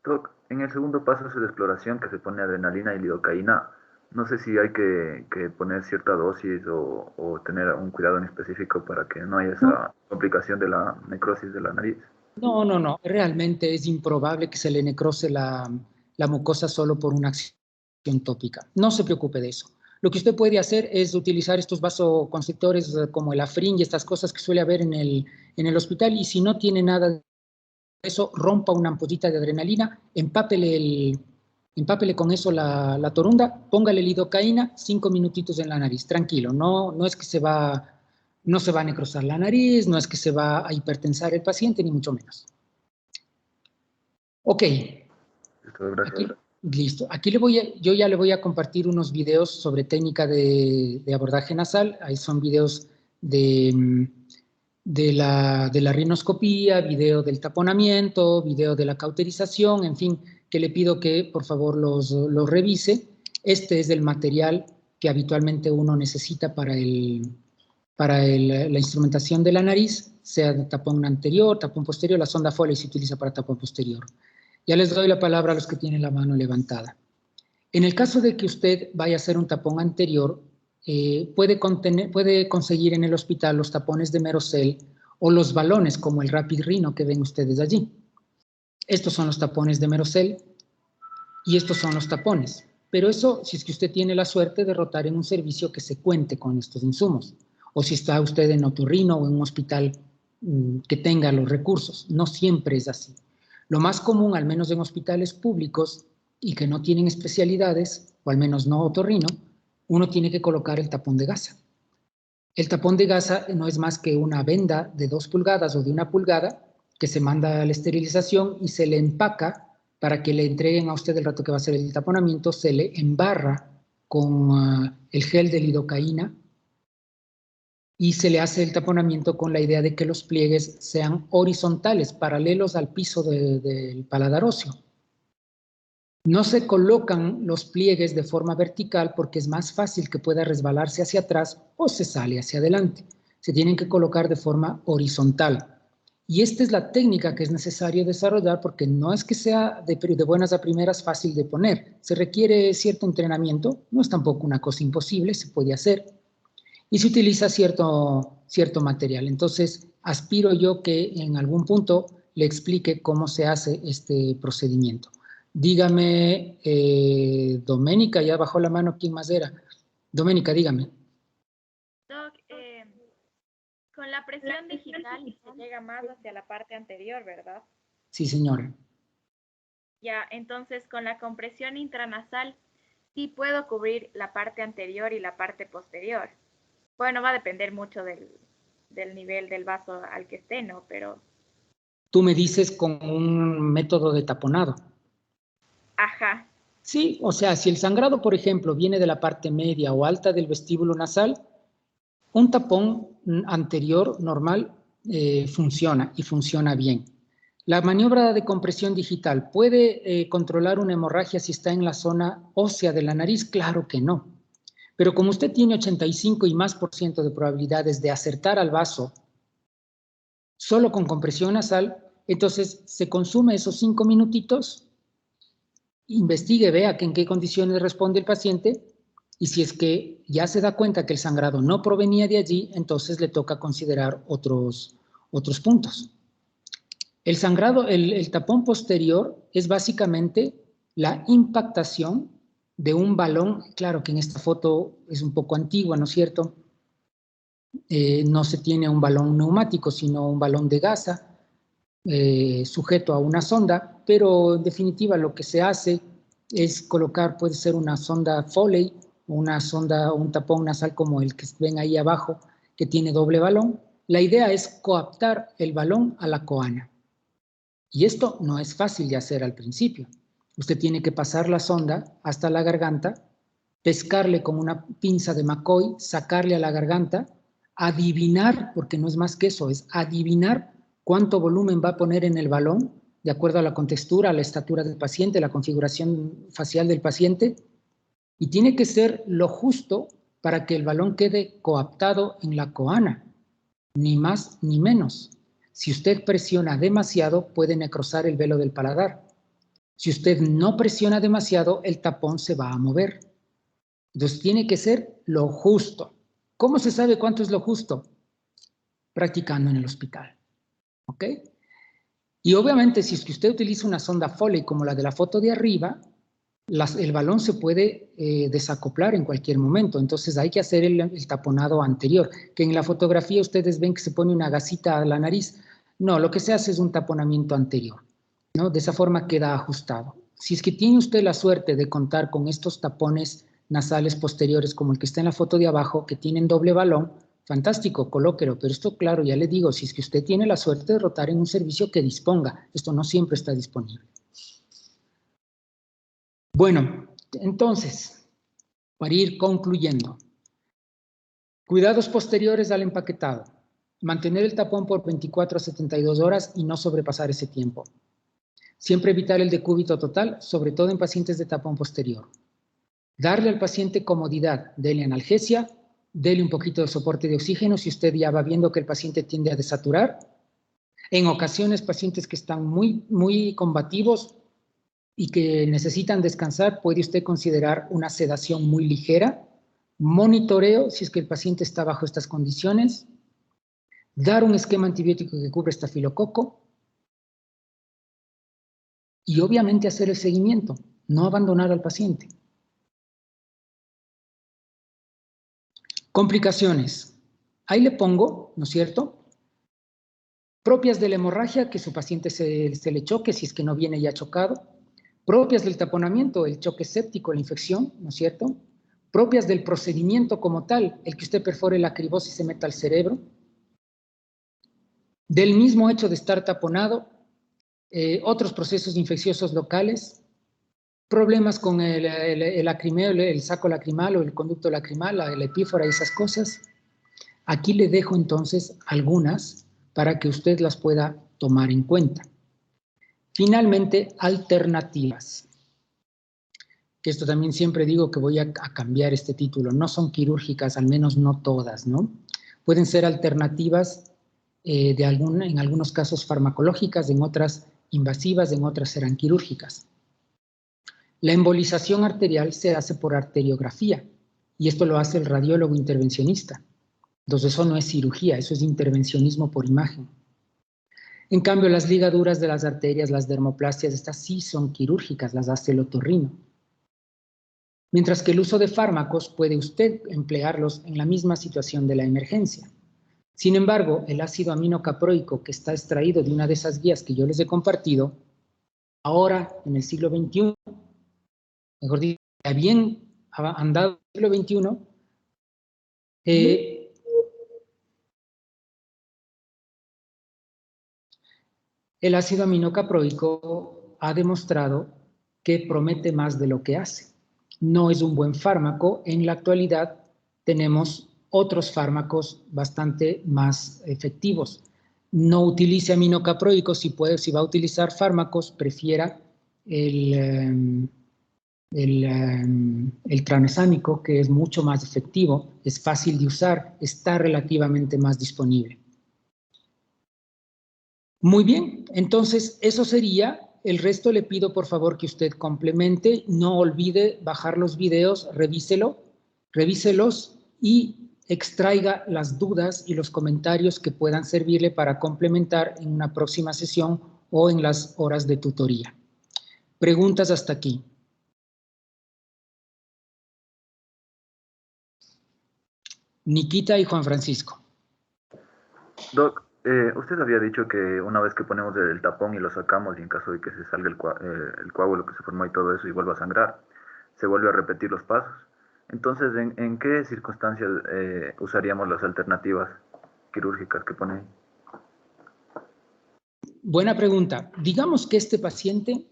Doc, en el segundo paso de exploración que se pone adrenalina y lidocaína, no sé si hay que poner cierta dosis o tener un cuidado en específico para que no haya esa complicación de la necrosis de la nariz. No, realmente es improbable que se le necrose la mucosa solo por una acción tópica. No se preocupe de eso. Lo que usted puede hacer es utilizar estos vasoconstrictores como el Afrin y estas cosas que suele haber en el hospital, y si no tiene nada de eso, rompa una ampollita de adrenalina, empápele con eso la torunda, póngale lidocaína, 5 minutitos en la nariz, tranquilo, no es que no se va a necrosar la nariz, no es que se va a hipertensar el paciente, ni mucho menos. Ok. Aquí, listo. Aquí yo ya le voy a compartir unos videos sobre técnica de abordaje nasal. Ahí son videos de la rinoscopía, video del taponamiento, video de la cauterización, en fin, que le pido que por favor los revise. Este es el material que habitualmente uno necesita para la instrumentación de la nariz, sea de tapón anterior, tapón posterior, la sonda Foley se utiliza para tapón posterior. Ya les doy la palabra a los que tienen la mano levantada. En el caso de que usted vaya a hacer un tapón anterior, puede conseguir en el hospital los tapones de Merocel o los balones como el Rapid Rhino que ven ustedes allí. Estos son los tapones de Merocel y estos son los tapones. Pero eso, si es que usted tiene la suerte de rotar en un servicio que se cuente con estos insumos, o si está usted en otorrino o en un hospital que tenga los recursos. No siempre es así. Lo más común, al menos en hospitales públicos y que no tienen especialidades, o al menos no otorrino, uno tiene que colocar el tapón de gasa. El tapón de gasa no es más que una venda de 2 pulgadas o de 1 pulgada que se manda a la esterilización y se le empaca para que le entreguen a usted el rato que va a hacer el taponamiento, se le embarra con el gel de lidocaína y se le hace el taponamiento con la idea de que los pliegues sean horizontales, paralelos al piso del paladar óseo. No se colocan los pliegues de forma vertical porque es más fácil que pueda resbalarse hacia atrás o se sale hacia adelante. Se tienen que colocar de forma horizontal. Y esta es la técnica que es necesario desarrollar porque no es que sea de buenas a primeras fácil de poner. Se requiere cierto entrenamiento, no es tampoco una cosa imposible, se puede hacer. y se utiliza cierto material. Entonces, aspiro yo que en algún punto le explique cómo se hace este procedimiento. Dígame, Doménica, ya bajó la mano, ¿quién más era? Doménica, dígame. Doc, con la presión digital se llega más hacia la parte anterior, ¿verdad? Sí, señora. Ya, entonces con la compresión intranasal sí puedo cubrir la parte anterior y la parte posterior. Bueno, va a depender mucho del nivel del vaso al que esté, ¿no? Pero... Tú me dices con un método de taponado. Ajá. Sí, o sea, si el sangrado, por ejemplo, viene de la parte media o alta del vestíbulo nasal, un tapón anterior normal funciona y funciona bien. La maniobra de compresión digital, ¿puede controlar una hemorragia si está en la zona ósea de la nariz? Claro que no. Pero como usted tiene 85 y más % de probabilidades de acertar al vaso solo con compresión nasal, entonces se consume esos 5 minutitos, investigue, vea que en qué condiciones responde el paciente, y si es que ya se da cuenta que el sangrado no provenía de allí, entonces le toca considerar otros puntos. El sangrado, el tapón posterior es básicamente la impactación de un balón. Claro que en esta foto es un poco antigua, ¿no es cierto? No se tiene un balón neumático, sino un balón de gasa sujeto a una sonda, pero en definitiva lo que se hace es colocar, puede ser una sonda Foley, una sonda, un tapón nasal como el que ven ahí abajo, que tiene doble balón. La idea es coaptar el balón a la coana. Y esto no es fácil de hacer al principio. Usted tiene que pasar la sonda hasta la garganta, pescarle con una pinza de McCoy, sacarle a la garganta, adivinar, porque no es más que eso, es adivinar cuánto volumen va a poner en el balón, de acuerdo a la contextura, a la estatura del paciente, la configuración facial del paciente, y tiene que ser lo justo para que el balón quede coaptado en la coana, ni más ni menos. Si usted presiona demasiado, puede necrosar el velo del paladar. Si usted no presiona demasiado, el tapón se va a mover. Entonces tiene que ser lo justo. ¿Cómo se sabe cuánto es lo justo? Practicando en el hospital. ¿Ok? Y obviamente si es que usted utiliza una sonda Foley como la de la foto de arriba, el balón se puede desacoplar en cualquier momento. Entonces hay que hacer el taponado anterior, que en la fotografía ustedes ven que se pone una gasita a la nariz. No, lo que se hace es un taponamiento anterior, ¿no? De esa forma queda ajustado. Si es que tiene usted la suerte de contar con estos tapones nasales posteriores como el que está en la foto de abajo, que tienen doble balón, fantástico, colóquelo, pero esto, claro, ya le digo, si es que usted tiene la suerte de rotar en un servicio que disponga, esto no siempre está disponible. Bueno, entonces, para ir concluyendo, cuidados posteriores al empaquetado, mantener el tapón por 24 a 72 horas y no sobrepasar ese tiempo. Siempre evitar el decúbito total, sobre todo en pacientes de tapón posterior. Darle al paciente comodidad, dele analgesia, dele un poquito de soporte de oxígeno si usted ya va viendo que el paciente tiende a desaturar. En ocasiones, pacientes que están muy combativos y que necesitan descansar, puede usted considerar una sedación muy ligera, monitoreo si es que el paciente está bajo estas condiciones, dar un esquema antibiótico que cubre estafilococo y obviamente hacer el seguimiento, no abandonar al paciente. Complicaciones. Ahí le pongo, ¿no es cierto?, propias de la hemorragia, que su paciente se le choque si es que no viene ya chocado, propias del taponamiento, el choque séptico, la infección, ¿no es cierto?, propias del procedimiento como tal, el que usted perfore la cribosis y se meta al cerebro, del mismo hecho de estar taponado, otros procesos infecciosos locales, problemas con el lacrimeo, el saco lacrimal o el conducto lacrimal, la epífora y esas cosas. Aquí le dejo entonces algunas para que usted las pueda tomar en cuenta. Finalmente, alternativas. Que esto también siempre digo que voy a cambiar este título. No son quirúrgicas, al menos no todas, ¿no? Pueden ser alternativas en algunos casos farmacológicas, en otras invasivas, en otras serán quirúrgicas. La embolización arterial se hace por arteriografía y esto lo hace el radiólogo intervencionista. Entonces eso no es cirugía, eso es intervencionismo por imagen. En cambio, las ligaduras de las arterias, las dermoplastias, estas sí son quirúrgicas, las hace el otorrino. Mientras que el uso de fármacos puede usted emplearlos en la misma situación de la emergencia. Sin embargo, el ácido aminocaproico que está extraído de una de esas guías que yo les he compartido, ahora en el siglo XXI, mejor dicho, ya bien andado el siglo XXI, el ácido aminocaproico ha demostrado que promete más de lo que hace. No es un buen fármaco. En la actualidad tenemos otros fármacos bastante más efectivos. No utilice aminocaproicos, si va a utilizar fármacos, prefiera el tranexámico, que es mucho más efectivo, es fácil de usar, está relativamente más disponible. Muy bien, entonces eso sería. El resto le pido por favor que usted complemente, no olvide bajar los videos, revíselos y extraiga las dudas y los comentarios que puedan servirle para complementar en una próxima sesión o en las horas de tutoría. Preguntas hasta aquí. Nikita y Juan Francisco. Doc, usted había dicho que una vez que ponemos el tapón y lo sacamos y en caso de que se salga el coágulo que se formó y todo eso y vuelva a sangrar, se vuelve a repetir los pasos. Entonces, ¿en qué circunstancias usaríamos las alternativas quirúrgicas que pone ahí? Buena pregunta. Digamos que este paciente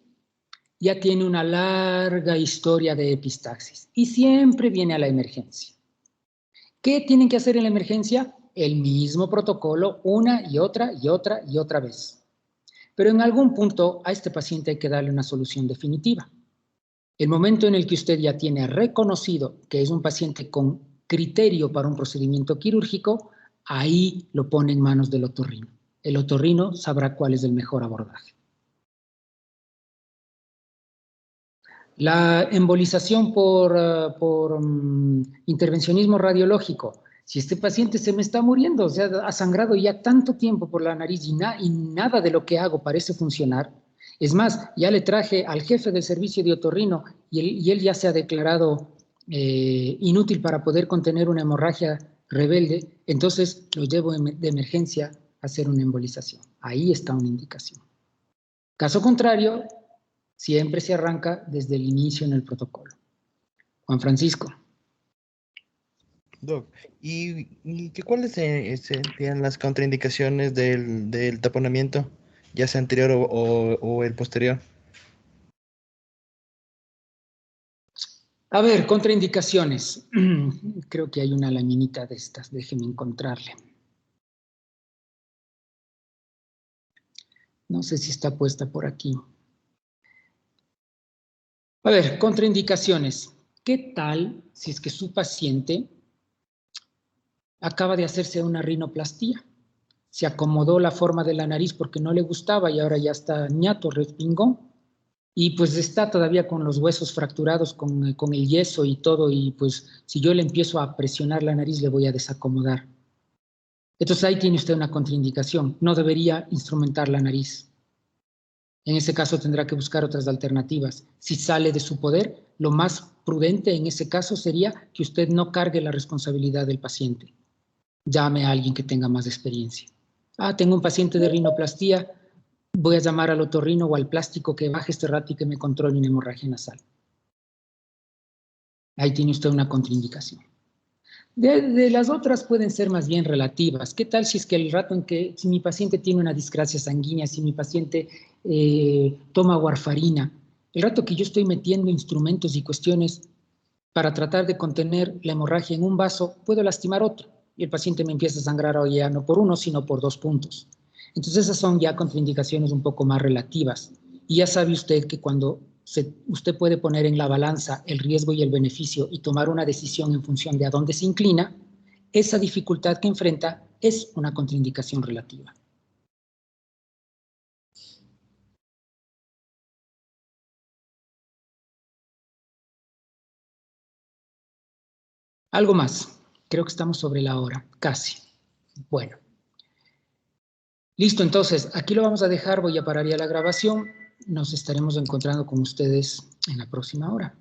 ya tiene una larga historia de epistaxis y siempre viene a la emergencia. ¿Qué tienen que hacer en la emergencia? El mismo protocolo una y otra y otra y otra vez. Pero en algún punto a este paciente hay que darle una solución definitiva. El momento en el que usted ya tiene reconocido que es un paciente con criterio para un procedimiento quirúrgico, ahí lo pone en manos del otorrino. El otorrino sabrá cuál es el mejor abordaje. La embolización por intervencionismo radiológico. Si este paciente se me está muriendo, o sea, ha sangrado ya tanto tiempo por la nariz y nada de lo que hago parece funcionar. Es más, ya le traje al jefe del servicio de otorrino y él ya se ha declarado inútil para poder contener una hemorragia rebelde, entonces lo llevo de emergencia a hacer una embolización. Ahí está una indicación. Caso contrario, siempre se arranca desde el inicio en el protocolo. Juan Francisco. Doc, ¿y cuáles serían las contraindicaciones del taponamiento, ya sea anterior o el posterior? A ver, contraindicaciones. Creo que hay una laminita de estas, déjeme encontrarle. No sé si está puesta por aquí. A ver, contraindicaciones. ¿Qué tal si es que su paciente acaba de hacerse una rinoplastía? Se acomodó la forma de la nariz porque no le gustaba y ahora ya está ñato, respingón. Y pues está todavía con los huesos fracturados con el yeso y todo, y pues si yo le empiezo a presionar la nariz le voy a desacomodar. Entonces ahí tiene usted una contraindicación, no debería instrumentar la nariz. En ese caso tendrá que buscar otras alternativas. Si sale de su poder, lo más prudente en ese caso sería que usted no cargue la responsabilidad del paciente. Llame a alguien que tenga más experiencia. Tengo un paciente de rinoplastía, voy a llamar al otorrino o al plástico que baje este rato y que me controle una hemorragia nasal. Ahí tiene usted una contraindicación. De las otras pueden ser más bien relativas. ¿Qué tal si es que el rato en que, si mi paciente tiene una discrasia sanguínea, si mi paciente toma warfarina, el rato que yo estoy metiendo instrumentos y cuestiones para tratar de contener la hemorragia en un vaso, puedo lastimar otro y el paciente me empieza a sangrar ya no por uno, sino por 2 puntos. Entonces esas son ya contraindicaciones un poco más relativas. Y ya sabe usted que cuando usted puede poner en la balanza el riesgo y el beneficio y tomar una decisión en función de a dónde se inclina, esa dificultad que enfrenta es una contraindicación relativa. Algo más. Creo que estamos sobre la hora, casi. Bueno. Listo, entonces, aquí lo vamos a dejar. Voy a parar ya la grabación. Nos estaremos encontrando con ustedes en la próxima hora.